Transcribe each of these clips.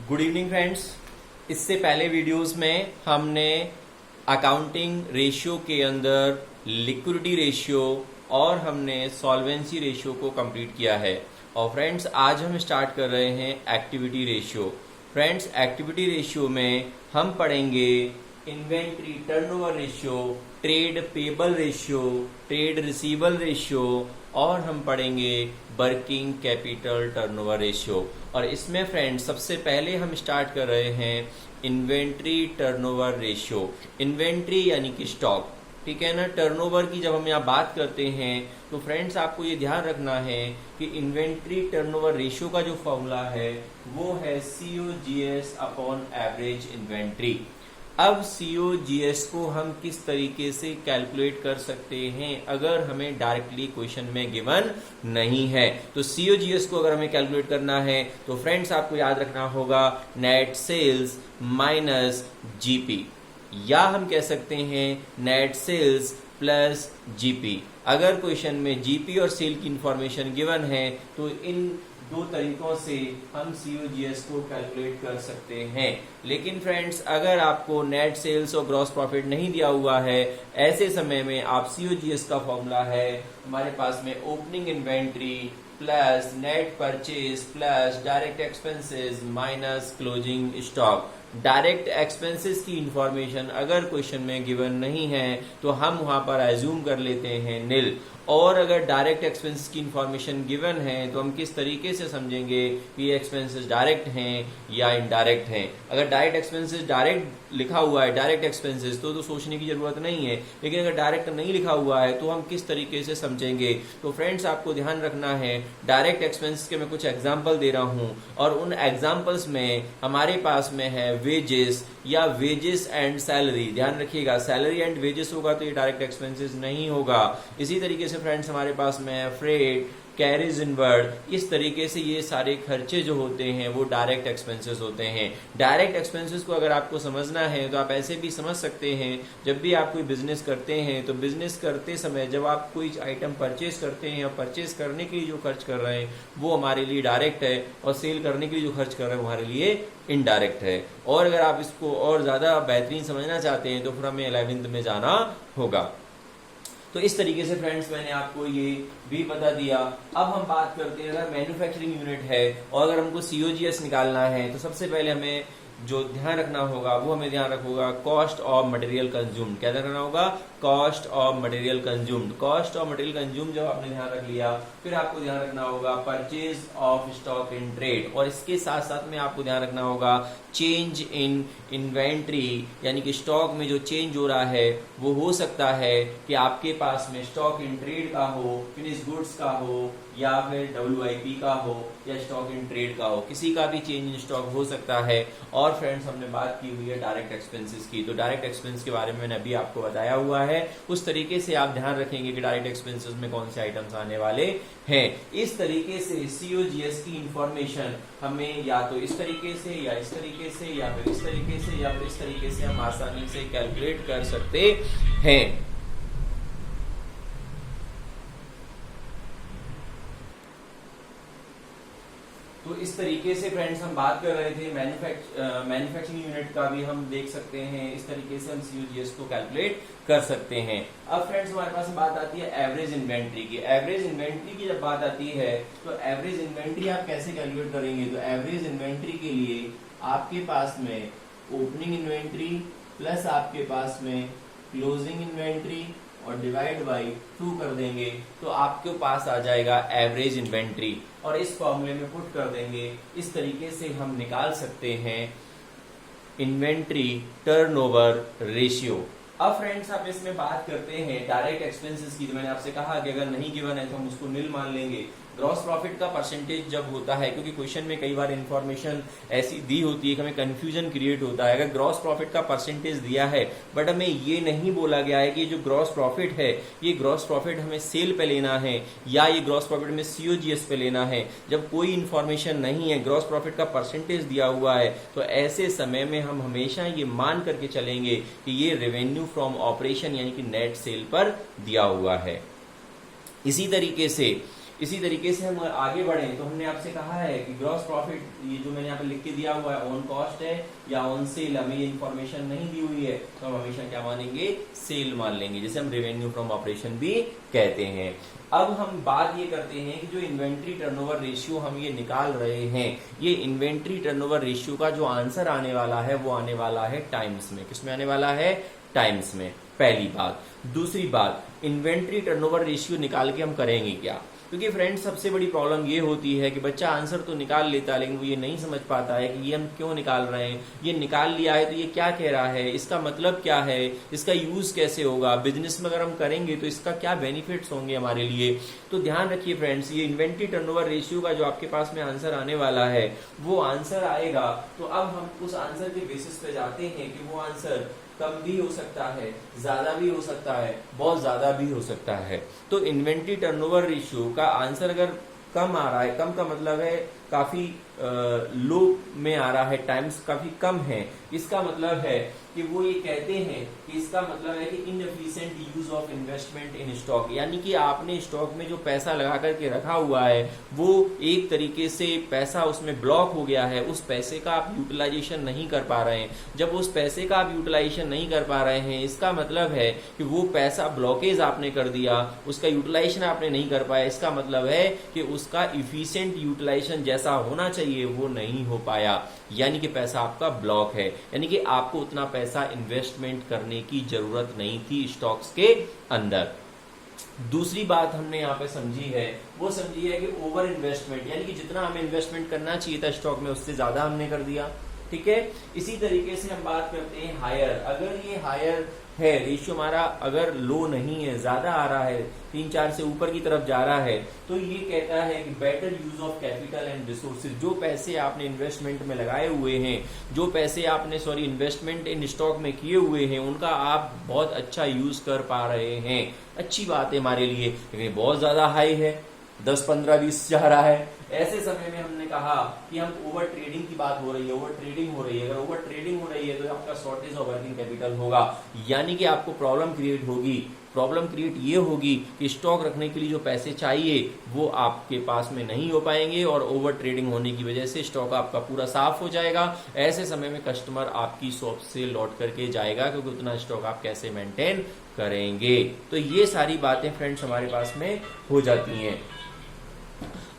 Good evening friends. इससे पहले videos में हमने अकाउंटिंग रेशियो के अंदर लिक्विडिटी रेशियो और हमने सॉल्वेंसी रेशियो को कंप्लीट किया है। और फ्रेंड्स आज हम स्टार्ट कर रहे हैं activity ratio. Friends activity ratio में हम पढ़ेंगे inventory turnover ratio, trade payable ratio, trade receivable ratio और हम पढ़ेंगे वर्किंग कैपिटल टर्नओवर रेशियो। और इसमें फ्रेंड्स सबसे पहले हम स्टार्ट कर रहे हैं इन्वेंट्री टर्नओवर रेशियो। इन्वेंट्री यानी कि स्टॉक, ठीक है ना। टर्नओवर की जब हम यहाँ बात करते हैं तो फ्रेंड्स आपको ये ध्यान रखना है कि इन्वेंट्री टर्नओवर रेशियो का जो फॉर्मूला है वो है COGS अपॉन एवरेज इन्वेंट्री। अब COGS को हम किस तरीके से कैलकुलेट कर सकते हैं अगर हमें डायरेक्टली क्वेश्चन में गिवन नहीं है। तो COGS को अगर हमें कैलकुलेट करना है तो फ्रेंड्स आपको याद रखना होगा नेट सेल्स माइनस GP, या हम कह सकते हैं नेट सेल्स प्लस GP। अगर क्वेश्चन में GP और सेल की इंफॉर्मेशन गिवन है तो इन दो तरीकों से हम COGS को कैलकुलेट कर सकते हैं। लेकिन फ्रेंड्स अगर आपको नेट सेल्स और ग्रॉस प्रॉफिट नहीं दिया हुआ है, ऐसे समय में आप COGS का फॉर्मूला है हमारे पास में opening inventory plus net purchase plus direct expenses minus closing stock. Direct expenses की इंफॉर्मेशन अगर क्वेश्चन में गिवन नहीं है तो हम वहां पर एज्यूम कर लेते हैं निल, और अगर डायरेक्ट एक्सपेंसेस की इंफॉर्मेशन गिवन है तो हम किस तरीके से समझेंगे कि ये एक्सपेंसेस डायरेक्ट हैं या इनडायरेक्ट हैं। अगर डायरेक्ट एक्सपेंसेस डायरेक्ट लिखा हुआ है डायरेक्ट एक्सपेंसेस तो सोचने की जरूरत नहीं है, लेकिन अगर डायरेक्ट नहीं लिखा हुआ है तो हम किस तरीके से समझेंगे। तो फ्रेंड्स आपको ध्यान रखना है डायरेक्ट एक्सपेंसेस के मैं कुछ एग्जाम्पल दे रहा हूं और उन एग्जाम्पल्स में हमारे पास में है वेजेस या वेजेस एंड सैलरी। ध्यान रखिएगा सैलरी एंड वेजेस होगा तो ये डायरेक्ट एक्सपेंसेस नहीं होगा। इसी तरीके से फ्रेंड्स हमारे पास में है फ्रेट, कैरिज इनवर्ड। इस तरीके से ये सारे खर्चे जो होते हैं वो डायरेक्ट एक्सपेंसेस होते हैं। डायरेक्ट एक्सपेंसेस को अगर आपको समझना है तो आप ऐसे भी समझ सकते हैं, जब भी आप कोई बिजनेस करते हैं तो बिजनेस करते समय जब आप कोई आइटम परचेज करते हैं और परचेज करने के लिए जो खर्च कर रहे हैं वो हमारे लिए डायरेक्ट है और सेल करने के लिए जो खर्च कर रहे हैं वो हमारे लिए इनडायरेक्ट है। और अगर आप इसको और ज्यादा बेहतरीन समझना चाहते हैं तो फिर हमें 11th में जाना होगा। तो इस तरीके से फ्रेंड्स मैंने आपको ये भी बता दिया। अब हम बात करते हैं अगर मैन्युफैक्चरिंग यूनिट है और अगर हमको COGS निकालना है तो सबसे पहले हमें जो ध्यान रखना होगा वो हमें ध्यान रखोगा कॉस्ट ऑफ मटेरियल कंज्यूम्ड। क्या ध्यान रखना होगा? Cost of material consumed. Cost of material consumed जब आपने ध्यान रख लिया फिर आपको ध्यान रखना होगा purchase of stock in trade, और इसके साथ साथ में आपको ध्यान रखना होगा चेंज इन इन्वेंट्री, यानी कि स्टॉक में जो चेंज हो रहा है वो हो सकता है कि आपके पास में स्टॉक इन ट्रेड का हो, फिनिश गुड्स का हो, या फिर WIP का हो या स्टॉक इन ट्रेड का हो, किसी का भी चेंज इन स्टॉक हो सकता है। और फ्रेंड्स हमने बात की हुई है डायरेक्ट एक्सपेंसेस की, तो डायरेक्ट एक्सपेंस के बारे में मैंने अभी आपको बताया हुआ है। उस तरीके से आप ध्यान रखेंगे कि डायरेक्ट एक्सपेंसेस में कौन से आइटम्स आने वाले हैं। इस तरीके से COGS की इंफॉर्मेशन हमें या तो इस तरीके से या इस तरीके से या फिर इस तरीके से या फिर इस तरीके से हम आसानी से कैलकुलेट कर सकते हैं। तो इस तरीके से फ्रेंड्स हम बात कर रहे थे मैन्युफैक्चरिंग यूनिट का भी हम देख सकते हैं। इस तरीके से हम COGS को कैलकुलेट कर सकते हैं। अब फ्रेंड्स हमारे पास बात आती है एवरेज इन्वेंट्री की। एवरेज इन्वेंट्री की जब बात आती है तो एवरेज इन्वेंट्री आप कैसे कैलकुलेट करेंगे? तो एवरेज इन्वेंट्री के लिए आपके पास में ओपनिंग इन्वेंट्री प्लस आपके पास में क्लोजिंग इन्वेंट्री और डिवाइड बाई 2 कर देंगे तो आपके पास आ जाएगा एवरेज इन्वेंट्री, और इस फॉर्मूले में पुट कर देंगे। इस तरीके से हम निकाल सकते हैं इन्वेंट्री टर्नओवर रेशियो। अब फ्रेंड्स आप इसमें बात करते हैं डायरेक्ट एक्सपेंसेस की। तो मैंने आपसे कहा कि अगर नहीं गिवन है तो हम उसको निल मान लेंगे। ग्रॉस प्रॉफिट का परसेंटेज जब होता है, क्योंकि क्वेश्चन में कई बार इंफॉर्मेशन ऐसी दी होती है कि हमें कंफ्यूजन क्रिएट होता है। अगर ग्रॉस प्रॉफिट का परसेंटेज दिया है बट हमें ये नहीं बोला गया है कि जो ग्रॉस प्रॉफिट है ये ग्रॉस प्रॉफिट हमें सेल पे लेना है या ये ग्रॉस प्रॉफिट में COGS पे लेना है, जब कोई इंफॉर्मेशन नहीं है, ग्रॉस प्रॉफिट का परसेंटेज दिया हुआ है, तो ऐसे समय में हम हमेशा ये मान करके चलेंगे कि ये रेवेन्यू फ्रॉम ऑपरेशन यानी कि नेट सेल पर दिया हुआ है। इसी तरीके से इसी तरीके से हम आगे बढ़े तो हमने आपसे कहा है कि ग्रॉस प्रॉफिट, ये जो मैंने यहाँ पे लिख के दिया हुआ है ऑन कॉस्ट है या ऑन सेल, हमें ये इन्फॉर्मेशन नहीं दी हुई है तो हम हमेशा क्या मानेंगे, सेल मान लेंगे, जैसे हम रेवेन्यू फ्रॉम ऑपरेशन भी कहते हैं। अब हम बात ये करते हैं कि जो इन्वेंट्री टर्नओवर रेशियो हम ये निकाल रहे हैं, ये इन्वेंट्री टर्नओवर रेशियो का जो आंसर आने वाला है वो आने वाला है टाइम्स में। किसमें आने वाला है, टाइम्स में, पहली बात। दूसरी बात, इन्वेंट्री टर्नओवर रेशियो निकाल के हम करेंगे क्या, क्योंकि फ्रेंड्स सबसे बड़ी प्रॉब्लम ये होती है कि बच्चा आंसर तो निकाल लेता है लेकिन वो ये नहीं समझ पाता है कि ये हम क्यों निकाल रहे हैं, ये निकाल लिया है तो ये क्या कह रहा है, इसका मतलब क्या है, इसका यूज कैसे होगा, बिजनेस में अगर हम करेंगे तो इसका क्या बेनिफिट्स होंगे हमारे लिए। तो ध्यान रखिए फ्रेंड्स, ये इन्वेंट्री टर्नओवर रेशियो का जो आपके पास में आंसर आने वाला है वो आंसर आएगा, तो अब हम उस आंसर के बेसिस पे जाते हैं कि वो आंसर कम भी हो सकता है, ज्यादा भी हो सकता है, बहुत ज्यादा भी हो सकता है। तो इन्वेंट्री टर्नओवर रेशियो का आंसर अगर कम आ रहा है, कम का मतलब है काफी लो में आ रहा है, टाइम्स काफी कम है, इसका मतलब है कि वो ये कहते हैं कि इसका मतलब है कि inefficient use of investment in stock, यानी कि आपने स्टॉक में जो पैसा लगा करके रखा हुआ है वो एक तरीके से पैसा उसमें ब्लॉक हो गया है, उस पैसे का आप यूटिलाइजेशन नहीं कर पा रहे हैं। जब उस पैसे का आप यूटिलाइजेशन नहीं कर पा रहे हैं, इसका मतलब है कि वो पैसा ब्लॉकेज आपने कर दिया, उसका यूटिलाइजेशन आपने नहीं कर पाया, इसका मतलब है कि उसका इफिशिएंट यूटिलाइजेशन जैसा होना चाहिए वो नहीं हो पाया, यानी कि पैसा आपका ब्लॉक है, यानी कि आपको उतना पैसा इन्वेस्टमेंट करने की जरूरत नहीं थी स्टॉक्स के अंदर। दूसरी बात हमने यहाँ पे समझी है, वो समझी है कि ओवर इन्वेस्टमेंट, यानी कि जितना हमें इन्वेस्टमेंट करना चाहिए था स्टॉक में उससे ज्यादा हमने कर दिया, ठीक है। इसी तरीके से हम बात करते हैं हायर, अगर ये हायर है रेशियो हमारा अगर लो नहीं है, ज्यादा आ रहा है, 3-4 से ऊपर की तरफ जा रहा है, तो ये कहता है कि better use of capital and resources, जो पैसे आपने इन्वेस्टमेंट में लगाए हुए हैं, जो पैसे आपने इन्वेस्टमेंट इन स्टॉक में किए हुए हैं, उनका आप बहुत अच्छा यूज कर पा रहे हैं, अच्छी बात है हमारे लिए। लेकिन बहुत ज्यादा हाई है, 10, 15, 20 जा रहा है, ऐसे समय में हमने कहा कि हम ओवर ट्रेडिंग की बात हो रही है, ओवर ट्रेडिंग हो रही है, अगर ओवर ट्रेडिंग हो रही है तो आपका शॉर्टेज ऑफ वर्किंग कैपिटल होगा, यानी कि आपको प्रॉब्लम क्रिएट होगी। प्रॉब्लम क्रिएट ये होगी कि स्टॉक रखने के लिए जो पैसे चाहिए वो आपके पास में नहीं हो पाएंगे और ओवर ट्रेडिंग होने की वजह से स्टॉक आपका पूरा साफ हो जाएगा। ऐसे समय में कस्टमर आपकी शॉप से लौट करके जाएगा, क्योंकि उतना स्टॉक आप कैसे मेंटेन करेंगे। तो ये सारी बातें फ्रेंड्स हमारे पास में हो जाती हैं।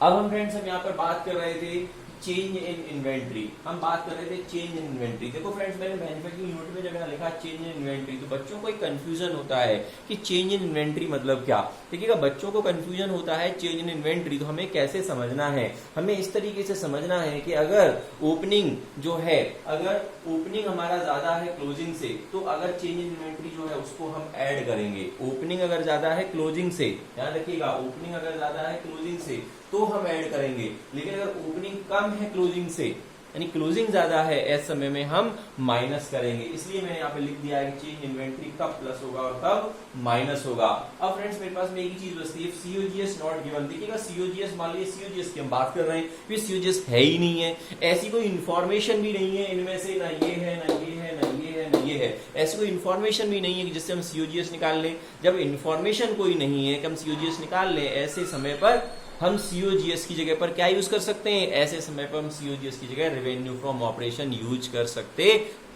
अब हम यहाँ पर बात कर रहे थे चेंज इन इन्वेंट्री, हम बात कर रहे थे चेंज इन इन्वेंट्री। देखो फ्रेंड्स, मैंने मैन्युफैक्चरिंग यूनिट में जब यहाँ लिखा चेंज इन इन्वेंट्री तो बच्चों को एक कंफ्यूजन होता है कि चेंज इन इन्वेंट्री मतलब क्या। देखिएगा, बच्चों को कंफ्यूजन होता है चेंज इन इन्वेंट्री, तो हमें कैसे समझना है, हमें इस तरीके से समझना है कि अगर ओपनिंग जो है, अगर ओपनिंग हमारा ज्यादा है क्लोजिंग से, तो अगर चेंज इन इन्वेंट्री जो है उसको हम ऐड करेंगे। ओपनिंग अगर ज्यादा है क्लोजिंग से, ध्यान रखिएगा, ओपनिंग अगर ज्यादा है क्लोजिंग से तो हम ऐड करेंगे, लेकिन अगर ओपनिंग कम है क्लोजिंग से, यानी क्लोजिंग ज्यादा है, ऐसे समय में हम माइनस करेंगे। इसलिए मैंने यहाँ पे लिख दिया है कि चेंज इन्वेंट्री कब प्लस होगा और कब माइनस होगा। अब फ्रेंड्स मेरे पास में एक ही चीज बचती है, सीओजीएस नॉट गिवन। देखिएगा, सीओजीएस, मान लीजिए सीओजीएस की हम बात कर रहे हैं, फिर सीओजीएस है ही नहीं है, ऐसी कोई इन्फॉर्मेशन भी नहीं है इनमें से, ना ये है ना ये है ना ये है ना ये है, ऐसी कोई इन्फॉर्मेशन भी नहीं है कि जिससे हम सीओजीएस निकाल लें। जब इन्फॉर्मेशन कोई नहीं है कि हम सीओजीएस निकाल लें, ऐसे समय पर हम सीओजीएस की जगह पर क्या यूज कर सकते हैं, ऐसे समय पर हम सीओजीएस की जगह रेवेन्यू फ्रॉम ऑपरेशन यूज कर सकते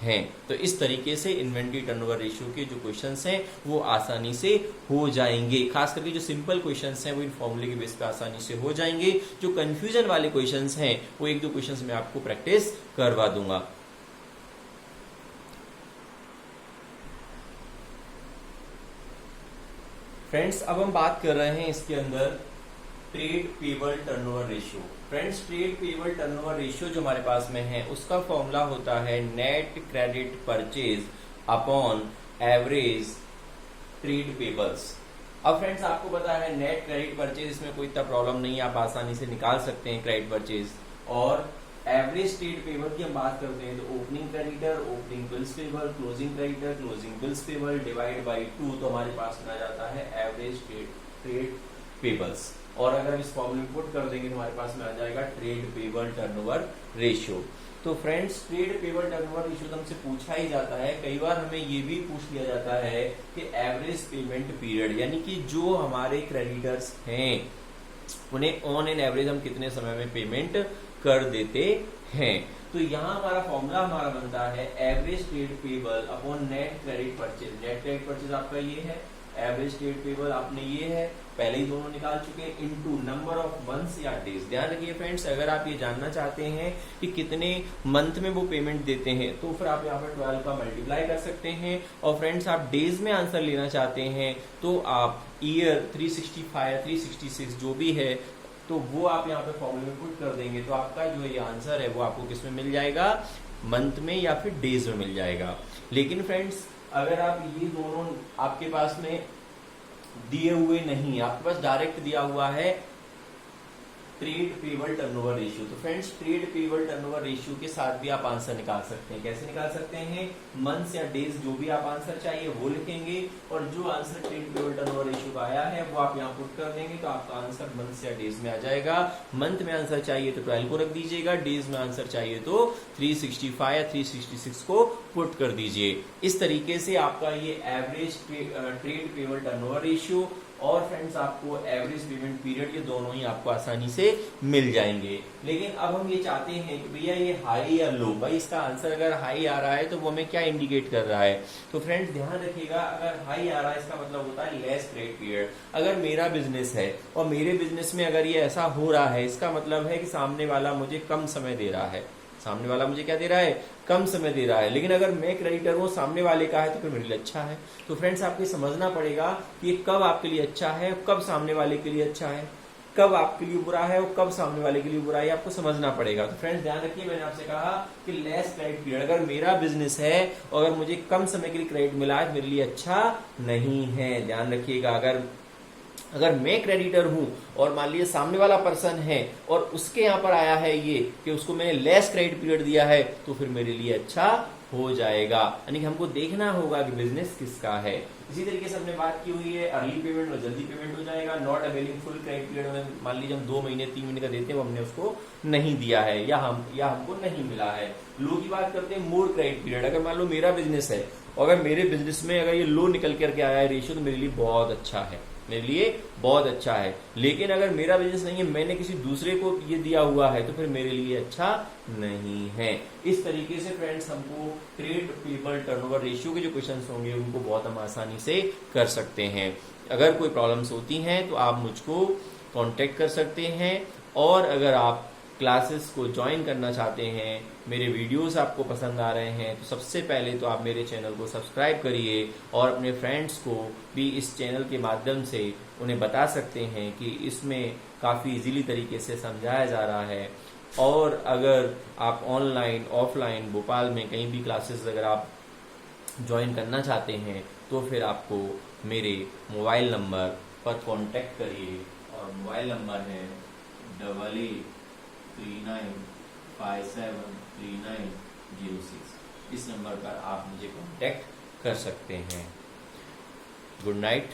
हैं। तो इस तरीके से इन्वेंट्री टर्नओवर रेशियो के जो क्वेश्चंस हैं वो आसानी से हो जाएंगे। खास करके जो सिंपल क्वेश्चंस हैं वो इन फॉर्मूले के बेस पे आसानी से हो जाएंगे। जो कंफ्यूजन वाले क्वेश्चंस हैं वो 1-2 क्वेश्चंस मैं आपको प्रैक्टिस करवा दूंगा। फ्रेंड्स, अब हम बात कर रहे हैं इसके अंदर trade payable turnover ratio. Friends, trade payable turnover ratio जो हमारे पास में है उसका फॉर्मूला होता है net credit purchase upon average trade payables. अब फ्रेंड्स आपको पता है नेट क्रेडिट परचेज, इसमें कोई इतना प्रॉब्लम नहीं है, आप आसानी से निकाल सकते हैं क्रेडिट परचेज। और एवरेज ट्रेड पेबल की हम बात करते हैं तो opening creditor, opening bills payable, closing creditor, closing bills payable divide by 2, तो हमारे पास में आ जाता है एवरेज ट्रेड पेबल्स। और अगर हम इस फॉर्मूले में पुट कर देंगे तो हमारे पास में आ जाएगा ट्रेड पेबल टर्नओवर रेशियो। तो friends, trade payable turnover ratio तो हमसे पूछा ही जाता है, कई बार हमें ये भी पूछ लिया जाता है कि एवरेज पेमेंट पीरियड, यानी कि जो हमारे क्रेडिटर्स हैं उन्हें ऑन एन एवरेज हम कितने समय में पेमेंट कर देते हैं। तो यहाँ हमारा फॉर्मूला हमारा बनता है average trade payable upon net credit purchase. Net credit purchase आपका ये है, एवरेज ट्रेड पेबल आपने ये है, पहले ही दोनों निकाल चुके हैं, इनटू नंबर ऑफ मंथ्स या डेज। ध्यान रखिए फ्रेंड्स, अगर आप ये जानना चाहते हैं कि कितने मंथ में वो पेमेंट देते हैं तो फिर आप यहाँ पर 12 का मल्टीप्लाई कर सकते हैं। और फ्रेंड्स आप डेज में आंसर लेना चाहते हैं तो आप ईयर 365 366 जो भी है तो वो आप यहाँ पे फॉर्मूले में पुट कर देंगे तो आपका जो ये आंसर है वो आपको किस में मिल जाएगा, मंथ में या फिर डेज में मिल जाएगा। लेकिन फ्रेंड्स अगर आप ये दोनों आपके पास में दिए हुए नहीं, आपके पास डायरेक्ट दिया हुआ है ट्रेड पेबल टर्नओवर रेशियो, तो friends trade payable turnover ratio के साथ भी आप आंसर निकाल सकते हैं। कैसे निकाल सकते हैं, मंथ्स या डेज जो भी आप आंसर चाहिए वो लिखेंगे और जो answer trade payable turnover ratio का आया है वो आप यहाँ पुट कर देंगे तो आपका आंसर मंथ्स या डेज में आ जाएगा। मंथ में आंसर चाहिए तो 12 को रख दीजिएगा, डेज में आंसर चाहिए तो 365 या 366 को पुट कर दीजिए। इस तरीके से आपका ये average trade payable turnover ratio और फ्रेंड्स आपको एवरेज पेमेंट पीरियड ये दोनों ही आपको आसानी से मिल जाएंगे। लेकिन अब हम ये चाहते हैं कि भैया ये हाई या लो, भाई इसका आंसर अगर हाई आ रहा है तो वो हमें क्या इंडिकेट कर रहा है। तो फ्रेंड्स ध्यान रखिएगा, अगर हाई आ रहा है इसका मतलब होता है लेस क्रेडिट पीरियड। अगर मेरा बिजनेस है और मेरे बिजनेस में अगर ये ऐसा हो रहा है इसका मतलब है कि सामने वाला मुझे कम समय दे रहा है, सामने वाला मुझे क्या दे रहा है, कम समय दे रहा है। लेकिन अगर मैं क्रेडिटर हूं सामने वाले का है तो फिर मेरे लिए अच्छा है। तो फ्रेंड्स आपको ये समझना पड़ेगा कि ये कब आपके लिए अच्छा है, कब सामने वाले के लिए अच्छा है, कब आपके लिए बुरा है और कब सामने वाले के लिए बुरा है, आपको समझना पड़ेगा। तो फ्रेंड्स ध्यान रखिए, मैंने आपसे कहा कि लेस क्रेडिट पीरियड, अगर मेरा बिजनेस है और अगर मुझे कम समय के लिए क्रेडिट मिला है मेरे लिए अच्छा नहीं है। ध्यान रखिएगा, अगर मैं क्रेडिटर हूं और मान लीजिए सामने वाला पर्सन है और उसके यहाँ पर आया है ये कि उसको मैंने लेस क्रेडिट पीरियड दिया है तो फिर मेरे लिए अच्छा हो जाएगा। यानी कि हमको देखना होगा कि बिजनेस किसका है। इसी तरीके से हमने बात की हुई है अर्ली पेमेंट में जल्दी पेमेंट हो जाएगा। Not availing full credit period में मान लीजिए हम 2 महीने 3 महीने का देते हैं वो हमने उसको नहीं दिया है या हमको नहीं मिला है। लो की बात करते हैं, मोर क्रेडिट पीरियड। अगर मान लो मेरा बिजनेस है और अगर मेरे बिजनेस में अगर ये लो निकल करके आया है रेशियो तो मेरे लिए बहुत अच्छा है, मेरे लिए बहुत अच्छा है। लेकिन अगर मेरा बिजनेस नहीं है, मैंने किसी दूसरे को ये दिया हुआ है तो फिर मेरे लिए अच्छा नहीं है। इस तरीके से फ्रेंड्स हमको ट्रेड पेबल टर्नओवर रेशियो के जो क्वेश्चंस होंगे उनको बहुत हम आसानी से कर सकते हैं। अगर कोई प्रॉब्लम्स होती हैं तो आप मुझको कांटेक्ट कर सकते हैं और अगर आप क्लासेस को ज्वाइन करना चाहते हैं, मेरे वीडियोस आपको पसंद आ रहे हैं तो सबसे पहले तो आप मेरे चैनल को सब्सक्राइब करिए और अपने फ्रेंड्स को भी इस चैनल के माध्यम से उन्हें बता सकते हैं कि इसमें काफ़ी इजीली तरीके से समझाया जा रहा है। और अगर आप ऑनलाइन ऑफलाइन भोपाल में कहीं भी क्लासेस अगर आप ज्वाइन करना चाहते हैं तो फिर आपको मेरे मोबाइल नंबर पर कांटेक्ट करिए और मोबाइल नंबर है 8839573906। इस नंबर पर आप मुझे कांटेक्ट कर सकते हैं। Good night.